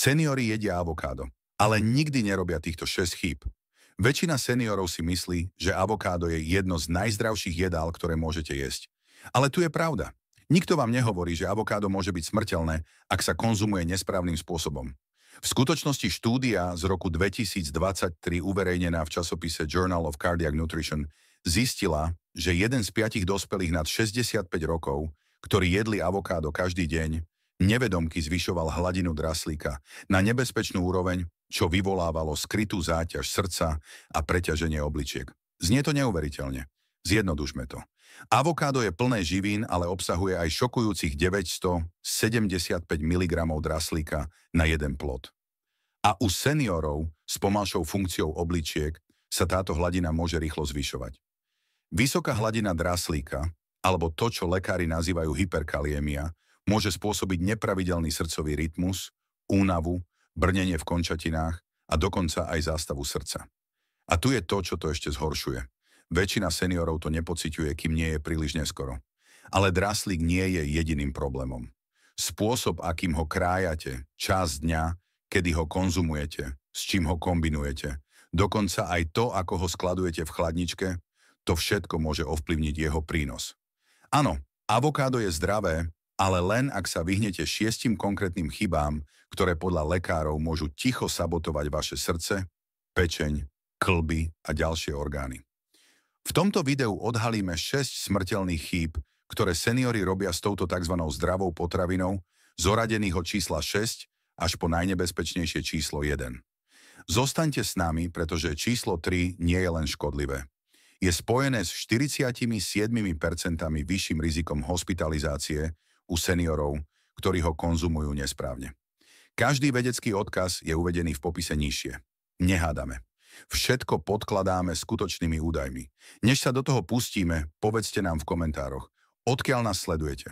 Seniori jedia avokádo, ale nikdy nerobia týchto 6 chýb. Väčšina seniorov si myslí, že avokádo je jedno z najzdravších jedál, ktoré môžete jesť. Ale tu je pravda. Nikto vám nehovorí, že avokádo môže byť smrteľné, ak sa konzumuje nesprávnym spôsobom. V skutočnosti štúdia z roku 2023 uverejnená v časopise Journal of Cardiac Nutrition zistila, že jeden z 5 dospelých nad 65 rokov, ktorí jedli avokádo každý deň, nevedomky zvyšoval hladinu draslíka na nebezpečnú úroveň, čo vyvolávalo skrytú záťaž srdca a preťaženie obličiek. Znie to neuveriteľne. Zjednodušme to. Avokádo je plné živín, ale obsahuje aj šokujúcich 975 mg draslíka na jeden plod. A u seniorov s pomalšou funkciou obličiek sa táto hladina môže rýchlo zvyšovať. Vysoká hladina draslíka, alebo to, čo lekári nazývajú hyperkaliémia, môže spôsobiť nepravidelný srdcový rytmus, únavu, brnenie v končatinách a dokonca aj zástavu srdca. A tu je to, čo to ešte zhoršuje. Väčšina seniorov to nepociťuje, kým nie je príliš neskoro. Ale draslík nie je jediným problémom. Spôsob, akým ho krájate, čas dňa, kedy ho konzumujete, s čím ho kombinujete, dokonca aj to, ako ho skladujete v chladničke, to všetko môže ovplyvniť jeho prínos. Áno, avokádo je zdravé, ale len ak sa vyhnete 6 konkrétnym chybám, ktoré podľa lekárov môžu ticho sabotovať vaše srdce, pečeň, kĺby a ďalšie orgány. V tomto videu odhalíme 6 smrteľných chýb, ktoré seniori robia s touto tzv. Zdravou potravinou, zoradených od čísla 6 až po najnebezpečnejšie číslo 1. Zostaňte s nami, pretože číslo 3 nie je len škodlivé. Je spojené s 47% vyšším rizikom hospitalizácie u seniorov, ktorí ho konzumujú nesprávne. Každý vedecký odkaz je uvedený v popise nižšie. Nehádame. Všetko podkladáme skutočnými údajmi. Než sa do toho pustíme, povedzte nám v komentároch, odkiaľ nás sledujete.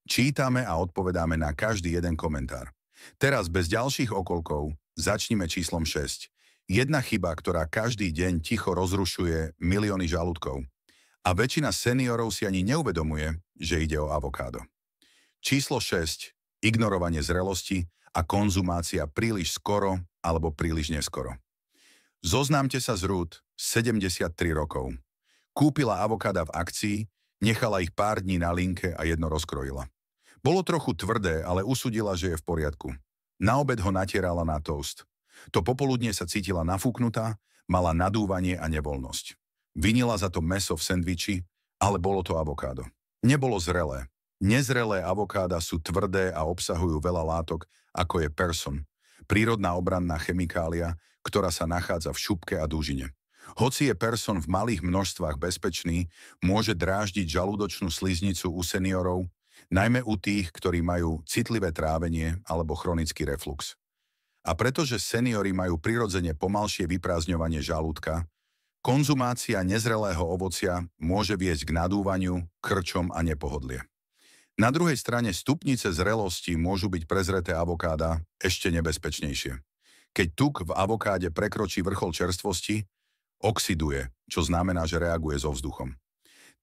Čítame a odpovedáme na každý jeden komentár. Teraz bez ďalších okolkov začnime číslom 6. Jedna chyba, ktorá každý deň ticho rozrušuje milióny žalúdkov. A väčšina seniorov si ani neuvedomuje, že ide o avokádo. Číslo 6. Ignorovanie zrelosti a konzumácia príliš skoro alebo príliš neskoro. Zoznámte sa z Ruth, 73 rokov. Kúpila avokáda v akcii, nechala ich pár dní na linke a jedno rozkrojila. Bolo trochu tvrdé, ale usúdila, že je v poriadku. Na obed ho natierala na toast. To popoludne sa cítila nafúknutá, mala nadúvanie a nevoľnosť. Vinila za to mäso v sendviči, ale bolo to avokádo. Nebolo zrelé. Nezrelé avokáda sú tvrdé a obsahujú veľa látok, ako je person, prírodná obranná chemikália, ktorá sa nachádza v šupke a dúžine. Hoci je person v malých množstvách bezpečný, môže dráždiť žalúdočnú sliznicu u seniorov, najmä u tých, ktorí majú citlivé trávenie alebo chronický reflux. A pretože seniori majú prirodzene pomalšie vyprázdňovanie žalúdka, konzumácia nezrelého ovocia môže viesť k nadúvaniu, krčom a nepohodlie. Na druhej strane stupnice zrelosti môžu byť pre zreté avokáda ešte nebezpečnejšie. Keď tuk v avokáde prekročí vrchol čerstvosti, oxiduje, čo znamená, že reaguje so vzduchom.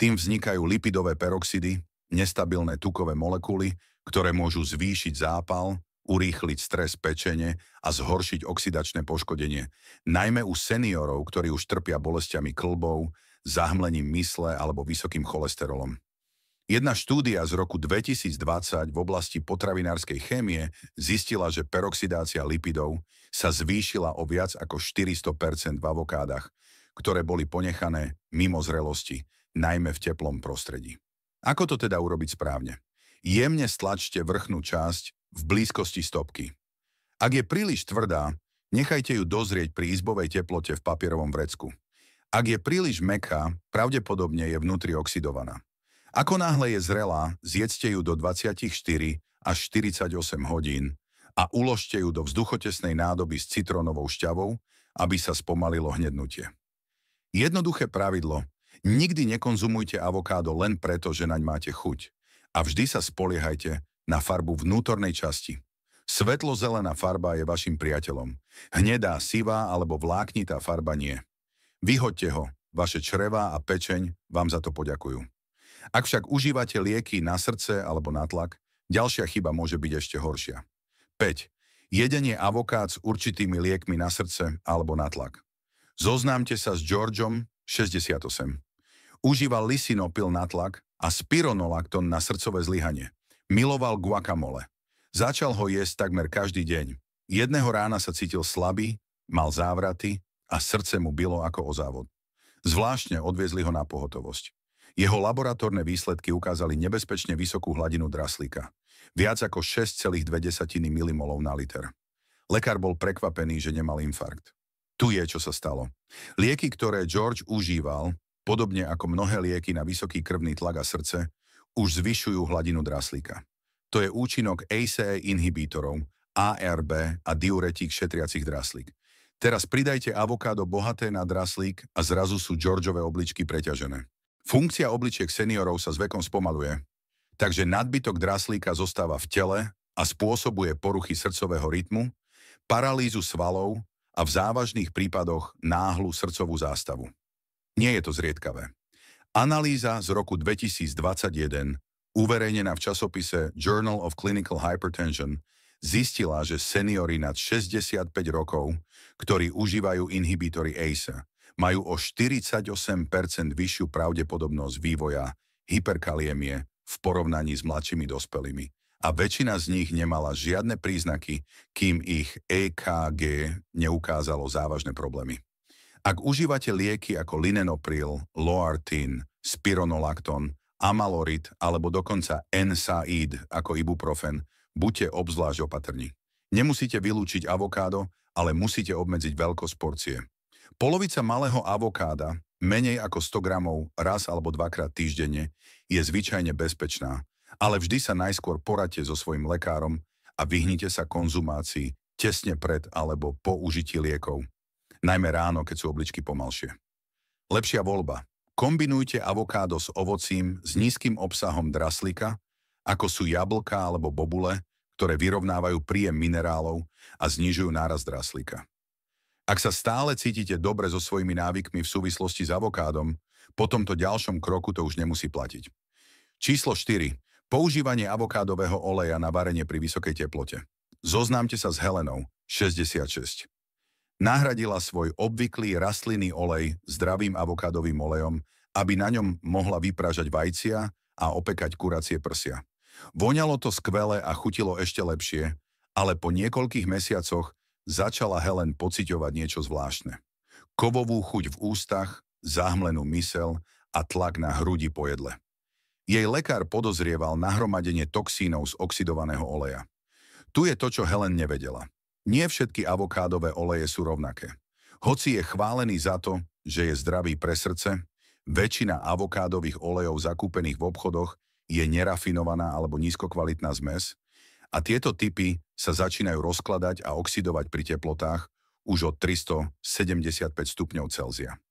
Tým vznikajú lipidové peroxidy, nestabilné tukové molekuly, ktoré môžu zvýšiť zápal, urýchliť stres pečene a zhoršiť oxidačné poškodenie, najmä u seniorov, ktorí už trpia bolestiami kĺbov, zahmlením mysle alebo vysokým cholesterolom. Jedna štúdia z roku 2020 v oblasti potravinárskej chémie zistila, že peroxidácia lipidov sa zvýšila o viac ako 400% v avokádach, ktoré boli ponechané mimo zrelosti, najmä v teplom prostredí. Ako to teda urobiť správne? Jemne stlačte vrchnú časť v blízkosti stopky. Ak je príliš tvrdá, nechajte ju dozrieť pri izbovej teplote v papierovom vrecku. Ak je príliš mäkká, pravdepodobne je vnútri oxidovaná. Ako náhle je zrelá, zjedzte ju do 24 až 48 hodín a uložte ju do vzduchotesnej nádoby s citrónovou šťavou, aby sa spomalilo hnednutie. Jednoduché pravidlo: nikdy nekonzumujte avokádo len preto, že naň máte chuť. A vždy sa spoliehajte na farbu vnútornej časti. Svetlo-zelená farba je vašim priateľom. Hnedá, sivá alebo vláknitá farba nie. Vyhoďte ho, vaše črevá a pečeň vám za to poďakujú. Ak však užívate lieky na srdce alebo na tlak, ďalšia chyba môže byť ešte horšia. 5. Jedenie avokád s určitými liekmi na srdce alebo na tlak. Zoznámte sa s Georgeom, 68. Užíval lisinopril na tlak a spironolakton na srdcové zlyhanie. Miloval guacamole. Začal ho jesť takmer každý deň. Jedného rána sa cítil slabý, mal závraty a srdce mu bilo ako o závod. Zvláštne odviezli ho na pohotovosť. Jeho laboratórne výsledky ukázali nebezpečne vysokú hladinu draslíka. Viac ako 6,2 milimolov na liter. Lekár bol prekvapený, že nemal infarkt. Tu je, čo sa stalo. Lieky, ktoré George užíval, podobne ako mnohé lieky na vysoký krvný tlak a srdce, už zvyšujú hladinu draslíka. To je účinok ACE inhibítorov, ARB a diuretík šetriacich draslík. Teraz pridajte avokádo bohaté na draslík a zrazu sú Georgeove obličky preťažené. Funkcia obličiek seniorov sa s vekom spomaluje, takže nadbytok draslíka zostáva v tele a spôsobuje poruchy srdcového rytmu, paralýzu svalov a v závažných prípadoch náhlu srdcovú zástavu. Nie je to zriedkavé. Analýza z roku 2021, uverejnená v časopise Journal of Clinical Hypertension, zistila, že seniori nad 65 rokov, ktorí užívajú inhibítory ACE, majú o 48% vyššiu pravdepodobnosť vývoja hyperkaliémie v porovnaní s mladšími dospelými. A väčšina z nich nemala žiadne príznaky, kým ich EKG neukázalo závažné problémy. Ak užívate lieky ako linenopril, Loartin, spironolakton, amalorid alebo dokonca NSAID ako ibuprofen, buďte obzvlášť opatrní. Nemusíte vylúčiť avokádo, ale musíte obmedziť veľkosť porcie. Polovica malého avokáda, menej ako 100 gramov raz alebo dvakrát týždenne, je zvyčajne bezpečná, ale vždy sa najskôr poradte so svojím lekárom a vyhnite sa konzumácii tesne pred alebo po užití liekov. Najmä ráno, keď sú obličky pomalšie. Lepšia voľba. Kombinujte avokádo s ovocím s nízkym obsahom draslíka, ako sú jablká alebo bobule, ktoré vyrovnávajú príjem minerálov a znižujú nárast draslíka. Ak sa stále cítite dobre so svojimi návykmi v súvislosti s avokádom, po tomto ďalšom kroku to už nemusí platiť. Číslo 4. Používanie avokádového oleja na varenie pri vysokej teplote. Zoznámte sa s Helenou, 66. Nahradila svoj obvyklý rastlinný olej zdravým avokádovým olejom, aby na ňom mohla vypražať vajcia a opekať kuracie prsia. Voňalo to skvele a chutilo ešte lepšie, ale po niekoľkých mesiacoch začala Helen pociťovať niečo zvláštne. Kovovú chuť v ústach, zahmlenú myseľ a tlak na hrudi po jedle. Jej lekár podozrieval nahromadenie toxínov z oxidovaného oleja. Tu je to, čo Helen nevedela. Nie všetky avokádové oleje sú rovnaké. Hoci je chválený za to, že je zdravý pre srdce, väčšina avokádových olejov zakúpených v obchodoch je nerafinovaná alebo nízkokvalitná zmes a tieto typy sa začínajú rozkladať a oxidovať pri teplotách už od 375 stupňov Celzia.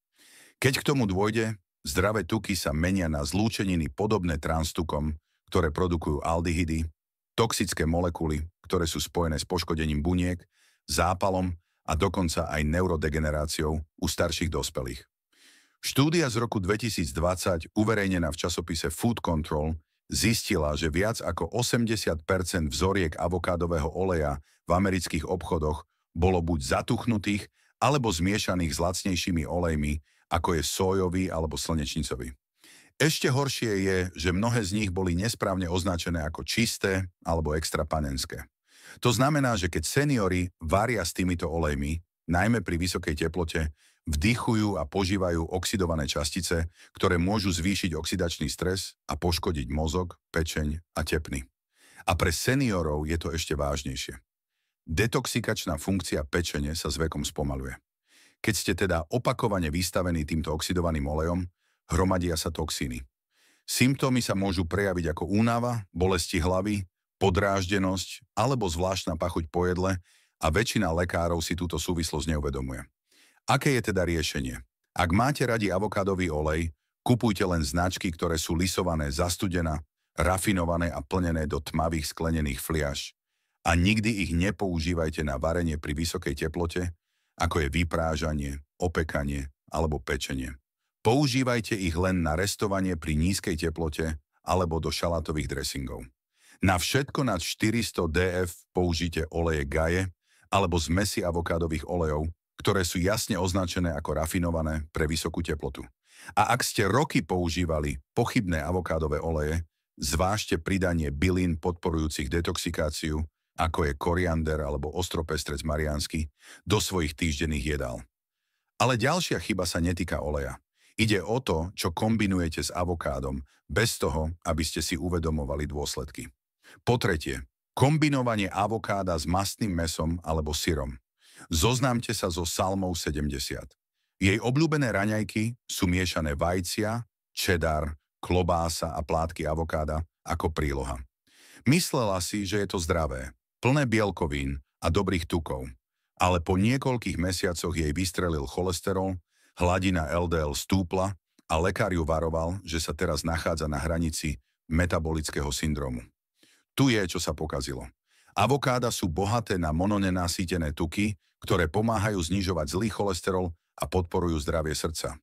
Keď k tomu dôjde, zdravé tuky sa menia na zlúčeniny podobné transtukom, ktoré produkujú aldehydy, toxické molekuly, ktoré sú spojené s poškodením buniek, zápalom a dokonca aj neurodegeneráciou u starších dospelých. Štúdia z roku 2020, uverejnená v časopise Food Control, zistila, že viac ako 80% vzoriek avokádového oleja v amerických obchodoch bolo buď zatuchnutých, alebo zmiešaných s lacnejšími olejmi, ako je sojový alebo slnečnicový. Ešte horšie je, že mnohé z nich boli nesprávne označené ako čisté alebo extra panenské. To znamená, že keď seniori varia s týmito olejmi, najmä pri vysokej teplote, vdychujú a požívajú oxidované častice, ktoré môžu zvýšiť oxidačný stres a poškodiť mozog, pečeň a tepny. A pre seniorov je to ešte vážnejšie. Detoxikačná funkcia pečene sa s vekom spomaľuje. Keď ste teda opakovane vystavení týmto oxidovaným olejom, hromadia sa toxíny. Symptómy sa môžu prejaviť ako únava, bolesti hlavy, podráždenosť alebo zvláštna pachuť po jedle a väčšina lekárov si túto súvislosť neuvedomuje. Aké je teda riešenie? Ak máte radi avokádový olej, kupujte len značky, ktoré sú lisované zastudená, rafinované a plnené do tmavých sklenených fliaš. A nikdy ich nepoužívajte na varenie pri vysokej teplote, ako je vyprážanie, opekanie alebo pečenie. Používajte ich len na restovanie pri nízkej teplote alebo do šalátových dressingov. Na všetko nad 400 df použite oleje gaje alebo zmesi avokádových olejov, ktoré sú jasne označené ako rafinované pre vysokú teplotu. A ak ste roky používali pochybné avokádové oleje, zvážte pridanie bylín podporujúcich detoxikáciu, ako je koriander alebo ostropestrec mariánsky, do svojich týždenných jedál. Ale ďalšia chyba sa netýka oleja. Ide o to, čo kombinujete s avokádom, bez toho, aby ste si uvedomovali dôsledky. Po tretie, kombinovanie avokáda s mastným mäsom alebo syrom. Zoznámte sa so Salmou 70. Jej obľúbené raňajky sú miešané vajcia, čedar, klobása a plátky avokáda ako príloha. Myslela si, že je to zdravé, plné bielkovín a dobrých tukov, ale po niekoľkých mesiacoch jej vystrelil cholesterol, hladina LDL stúpla a lekár ju varoval, že sa teraz nachádza na hranici metabolického syndromu. Tu je, čo sa pokazilo. Avokáda sú bohaté na mononenasýtené tuky, ktoré pomáhajú znižovať zlý cholesterol a podporujú zdravie srdca.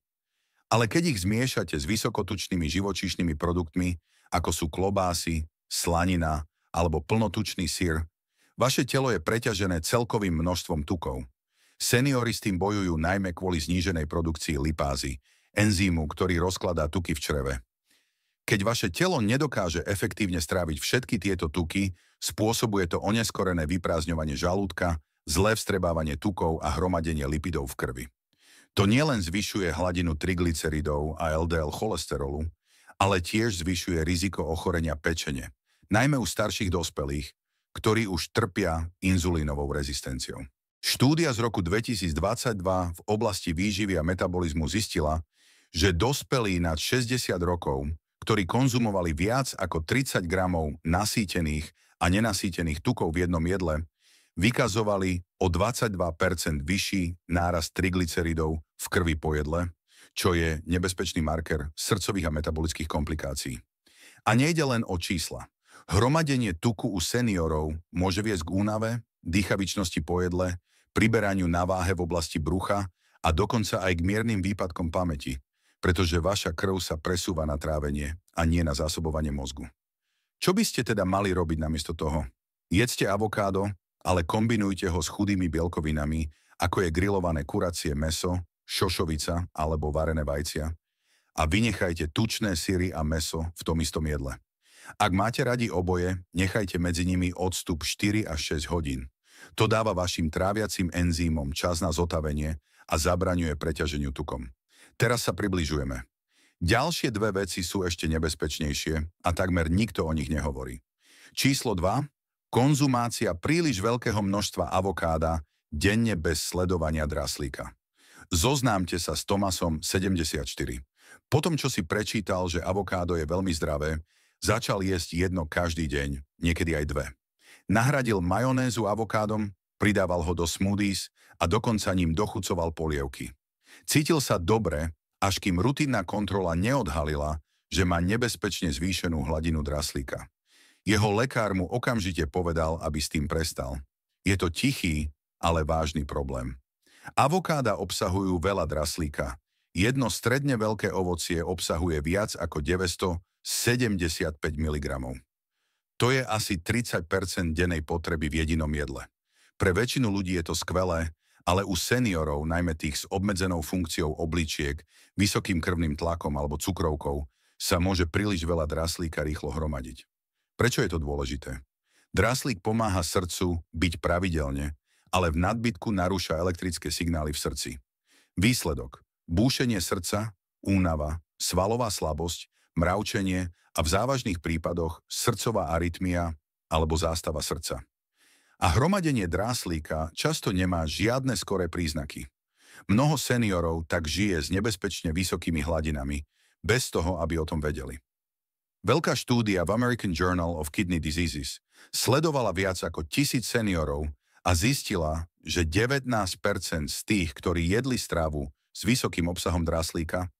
Ale keď ich zmiešate s vysokotučnými živočíšnymi produktmi, ako sú klobásy, slanina alebo plnotučný syr, vaše telo je preťažené celkovým množstvom tukov. Seniori s tým bojujú najmä kvôli zníženej produkcii lipázy, enzýmu, ktorý rozkladá tuky v čreve. Keď vaše telo nedokáže efektívne stráviť všetky tieto tuky, spôsobuje to oneskorené vyprázdňovanie žalúdka, zlé vstrebávanie tukov a hromadenie lipidov v krvi. To nielen zvyšuje hladinu triglyceridov a LDL cholesterolu, ale tiež zvyšuje riziko ochorenia pečene, najmä u starších dospelých, ktorí už trpia inzulínovou rezistenciou. Štúdia z roku 2022 v oblasti výživy a metabolizmu zistila, že dospelí nad 60 rokov, ktorí konzumovali viac ako 30 gramov nasýtených a nenasýtených tukov v jednom jedle, vykazovali o 22% vyšší nárast triglyceridov v krvi po jedle, čo je nebezpečný marker srdcových a metabolických komplikácií. A nejde len o čísla. Hromadenie tuku u seniorov môže viesť k únave, dýchavičnosti po jedle, priberaniu na váhe v oblasti brucha a dokonca aj k miernym výpadkom pamäti, pretože vaša krv sa presúva na trávenie a nie na zásobovanie mozgu. Čo by ste teda mali robiť namiesto toho? Jedzte avokádo, ale kombinujte ho s chudými bielkovinami, ako je grillované kuracie mäso, šošovica alebo varené vajcia, a vynechajte tučné syry a mäso v tom istom jedle. Ak máte radi oboje, nechajte medzi nimi odstup 4 až 6 hodín. To dáva vašim tráviacim enzýmom čas na zotavenie a zabraňuje preťaženiu tukom. Teraz sa približujeme. Ďalšie dve veci sú ešte nebezpečnejšie a takmer nikto o nich nehovorí. Číslo 2. Konzumácia príliš veľkého množstva avokáda denne bez sledovania draslíka. Zoznámte sa s Thomasom 74. Potom, čo si prečítal, že avokádo je veľmi zdravé, začal jesť jedno každý deň, niekedy aj dve. Nahradil majonézu avokádom, pridával ho do smoothies a dokonca ním dochucoval polievky. Cítil sa dobre, až kým rutinná kontrola neodhalila, že má nebezpečne zvýšenú hladinu draslíka. Jeho lekár mu okamžite povedal, aby s tým prestal. Je to tichý, ale vážny problém. Avokáda obsahujú veľa draslíka. Jedno stredne veľké ovocie obsahuje viac ako 975 mg. To je asi 30% dennej potreby v jedinom jedle. Pre väčšinu ľudí je to skvelé, ale u seniorov, najmä tých s obmedzenou funkciou obličiek, vysokým krvným tlakom alebo cukrovkou, sa môže príliš veľa draslíka rýchlo hromadiť. Prečo je to dôležité? Draslík pomáha srdcu byť pravidelne, ale v nadbytku narúša elektrické signály v srdci. Výsledok: búšenie srdca, únava, svalová slabosť, mravčenie a v závažných prípadoch srdcová arytmia alebo zástava srdca. A hromadenie dráslíka často nemá žiadne skoré príznaky. Mnoho seniorov tak žije s nebezpečne vysokými hladinami, bez toho, aby o tom vedeli. Veľká štúdia v American Journal of Kidney Diseases sledovala viac ako 1000 seniorov a zistila, že 19% z tých, ktorí jedli stravu s vysokým obsahom dráslíka,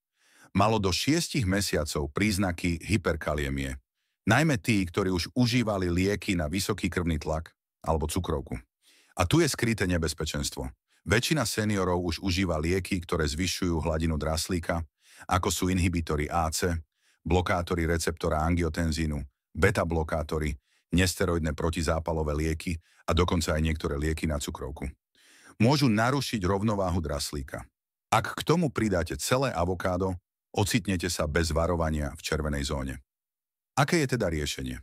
malo do 6 mesiacov príznaky hyperkaliémie. Najmä tí, ktorí už užívali lieky na vysoký krvný tlak alebo cukrovku. A tu je skryté nebezpečenstvo. Väčšina seniorov už užíva lieky, ktoré zvyšujú hladinu draslíka, ako sú inhibitory AC, blokátory receptora angiotenzínu, beta-blokátory, nesteroidné protizápalové lieky a dokonca aj niektoré lieky na cukrovku. Môžu narušiť rovnováhu draslíka. Ak k tomu pridáte celé avokádo, ocitnete sa bez varovania v červenej zóne. Aké je teda riešenie?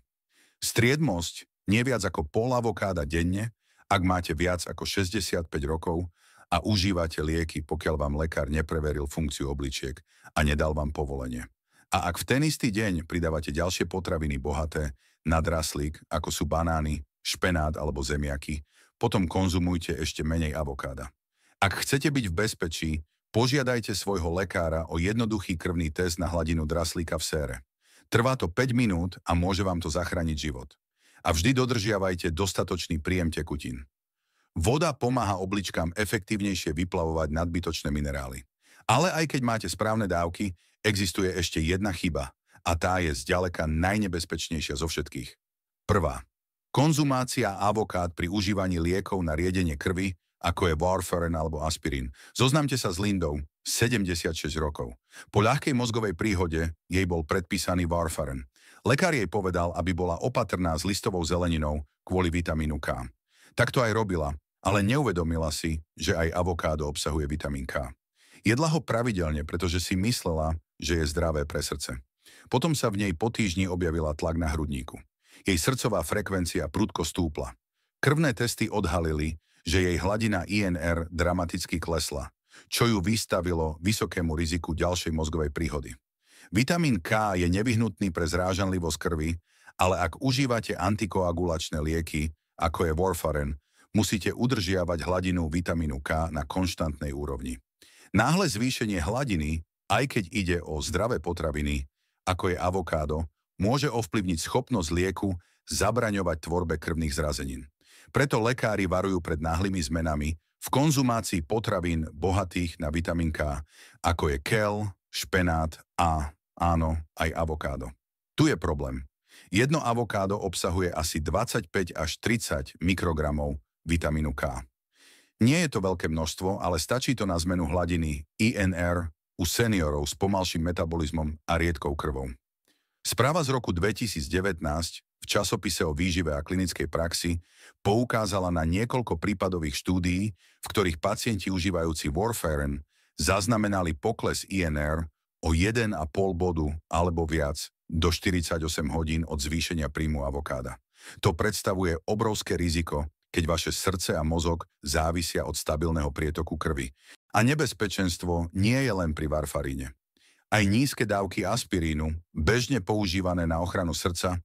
Striedmosť nie viac ako pol avokáda denne, ak máte viac ako 65 rokov a užívate lieky, pokiaľ vám lekár nepreveril funkciu obličiek a nedal vám povolenie. A ak v ten istý deň pridávate ďalšie potraviny bohaté na draslík, ako sú banány, špenát alebo zemiaky, potom konzumujte ešte menej avokáda. Ak chcete byť v bezpečí, požiadajte svojho lekára o jednoduchý krvný test na hladinu draslíka v sére. Trvá to 5 minút a môže vám to zachrániť život. A vždy dodržiavajte dostatočný príjem tekutín. Voda pomáha obličkám efektívnejšie vyplavovať nadbytočné minerály. Ale aj keď máte správne dávky, existuje ešte jedna chyba a tá je zďaleka najnebezpečnejšia zo všetkých. Prvá. Konzumácia avokád pri užívaní liekov na riedenie krvi, ako je warfarin alebo aspirín. Zoznamte sa s Lindou, 76 rokov. Po ľahkej mozgovej príhode jej bol predpísaný warfarin. Lekár jej povedal, aby bola opatrná s listovou zeleninou kvôli vitamínu K. Tak to aj robila, ale neuvedomila si, že aj avokádo obsahuje vitamín K. Jedla ho pravidelne, pretože si myslela, že je zdravé pre srdce. Potom sa v nej po týždni objavila tlak na hrudníku. Jej srdcová frekvencia prudko stúpla. Krvné testy odhalili, že jej hladina INR dramaticky klesla, čo ju vystavilo vysokému riziku ďalšej mozgovej príhody. Vitamín K je nevyhnutný pre zrážanlivosť krvi, ale ak užívate antikoagulačné lieky, ako je warfarin, musíte udržiavať hladinu vitamínu K na konštantnej úrovni. Náhle zvýšenie hladiny, aj keď ide o zdravé potraviny, ako je avokádo, môže ovplyvniť schopnosť lieku zabraňovať tvorbe krvných zrazenín. Preto lekári varujú pred náhlymi zmenami v konzumácii potravín bohatých na vitamín K, ako je kel, špenát a, áno, aj avokádo. Tu je problém. Jedno avokádo obsahuje asi 25 až 30 mikrogramov vitamínu K. Nie je to veľké množstvo, ale stačí to na zmenu hladiny INR u seniorov s pomalším metabolizmom a riedkou krvou. Správa z roku 2019 v časopise o výžive a klinickej praxi poukázala na niekoľko prípadových štúdií, v ktorých pacienti užívajúci warfarin zaznamenali pokles INR o 1,5 bodu alebo viac do 48 hodín od zvýšenia príjmu avokáda. To predstavuje obrovské riziko, keď vaše srdce a mozog závisia od stabilného prietoku krvi. A nebezpečenstvo nie je len pri warfarine. Aj nízke dávky aspirínu, bežne používané na ochranu srdca,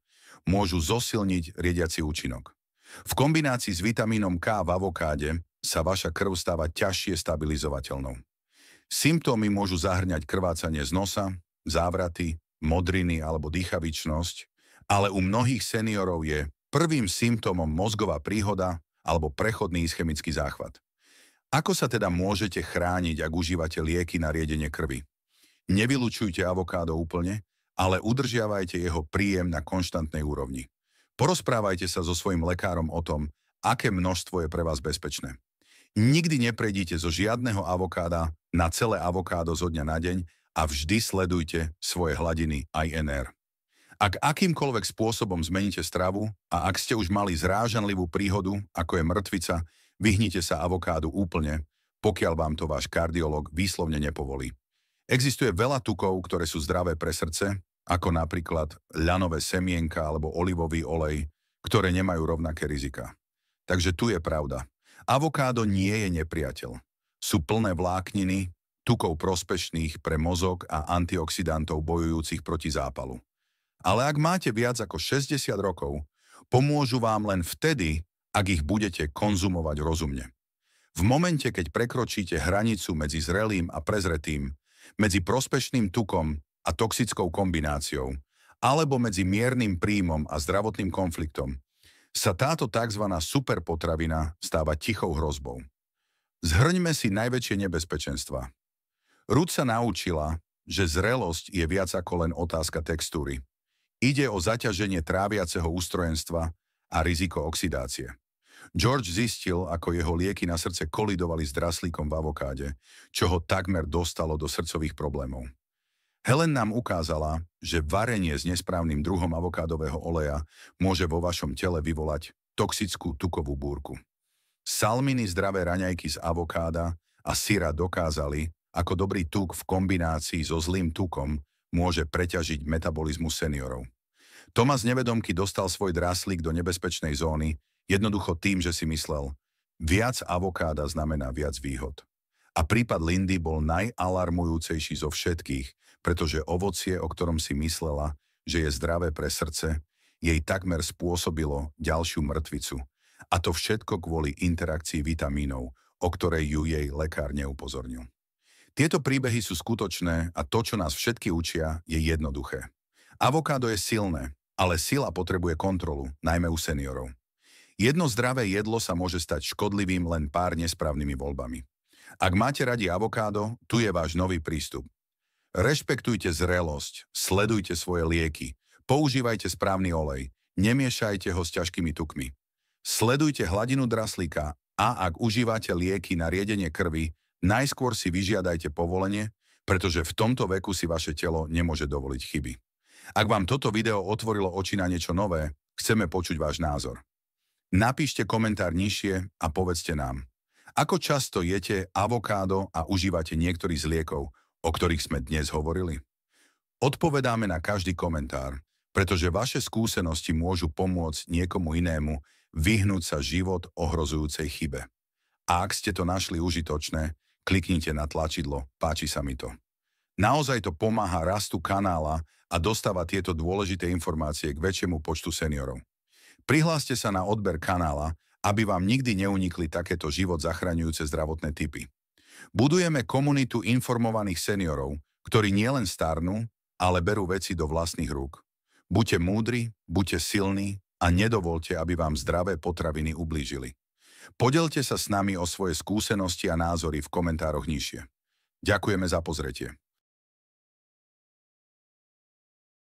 môžu zosilniť riediaci účinok. V kombinácii s vitamínom K v avokáde sa vaša krv stáva ťažšie stabilizovateľnou. Symptómy môžu zahŕňať krvácanie z nosa, závraty, modriny alebo dýchavičnosť, ale u mnohých seniorov je prvým symptómom mozgová príhoda alebo prechodný ischemický záchvat. Ako sa teda môžete chrániť, ak užívate lieky na riedenie krvi? Nevylučujte avokádo úplne, ale udržiavajte jeho príjem na konštantnej úrovni. Porozprávajte sa so svojím lekárom o tom, aké množstvo je pre vás bezpečné. Nikdy neprejdite zo žiadneho avokáda na celé avokádo zo dňa na deň a vždy sledujte svoje hladiny INR. Ak akýmkoľvek spôsobom zmeníte stravu a ak ste už mali zrážanlivú príhodu, ako je mŕtvica, vyhnite sa avokádu úplne, pokiaľ vám to váš kardiológ výslovne nepovolí. Existuje veľa tukov, ktoré sú zdravé pre srdce, ako napríklad ľanové semienka alebo olivový olej, ktoré nemajú rovnaké rizika. Takže tu je pravda. Avokádo nie je nepriateľ. Sú plné vlákniny, tukov prospešných pre mozog a antioxidantov bojujúcich proti zápalu. Ale ak máte viac ako 60 rokov, pomôžu vám len vtedy, ak ich budete konzumovať rozumne. V momente, keď prekročíte hranicu medzi zrelým a prezretým, medzi prospešným tukom a toxickou kombináciou, alebo medzi miernym príjmom a zdravotným konfliktom, sa táto tzv. Superpotravina stáva tichou hrozbou. Zhrňme si najväčšie nebezpečenstva. Ruth sa naučila, že zrelosť je viac ako len otázka textúry. Ide o zaťaženie tráviaceho ústrojenstva a riziko oxidácie. George zistil, ako jeho lieky na srdce kolidovali s draslíkom v avokáde, čo ho takmer dostalo do srdcových problémov. Helen nám ukázala, že varenie s nesprávnym druhom avokádového oleja môže vo vašom tele vyvolať toxickú tukovú búrku. Salminy zdravé raňajky z avokáda a syra dokázali, ako dobrý tuk v kombinácii so zlým tukom môže preťažiť metabolizmus seniorov. Thomas nevedomky dostal svoj draslík do nebezpečnej zóny jednoducho tým, že si myslel, viac avokáda znamená viac výhod. A prípad Lindy bol najalarmujúcejší zo všetkých, pretože ovocie, o ktorom si myslela, že je zdravé pre srdce, jej takmer spôsobilo ďalšiu mŕtvicu. A to všetko kvôli interakcii vitamínov, o ktorej ju jej lekár neupozornil. Tieto príbehy sú skutočné a to, čo nás všetky učia, je jednoduché. Avokádo je silné, ale sila potrebuje kontrolu, najmä u seniorov. Jedno zdravé jedlo sa môže stať škodlivým len pár nesprávnymi voľbami. Ak máte radi avokádo, tu je váš nový prístup. Rešpektujte zrelosť, sledujte svoje lieky, používajte správny olej, nemiešajte ho s ťažkými tukmi. Sledujte hladinu draslíka a ak užívate lieky na riedenie krvi, najskôr si vyžiadajte povolenie, pretože v tomto veku si vaše telo nemôže dovoliť chyby. Ak vám toto video otvorilo oči na niečo nové, chceme počuť váš názor. Napíšte komentár nižšie a povedzte nám, ako často jete avokádo a užívate niektorý z liekov, o ktorých sme dnes hovorili? Odpovedáme na každý komentár, pretože vaše skúsenosti môžu pomôcť niekomu inému vyhnúť sa život ohrozujúcej chybe. A ak ste to našli užitočné, kliknite na tlačidlo Páči sa mi to. Naozaj to pomáha rastu kanála a dostáva tieto dôležité informácie k väčšiemu počtu seniorov. Prihláste sa na odber kanála, aby vám nikdy neunikli takéto život zachraňujúce zdravotné tipy. Budujeme komunitu informovaných seniorov, ktorí nielen starnú, ale berú veci do vlastných rúk. Buďte múdri, buďte silní a nedovolte, aby vám zdravé potraviny ublížili. Podelte sa s nami o svoje skúsenosti a názory v komentároch nižšie. Ďakujeme za pozretie.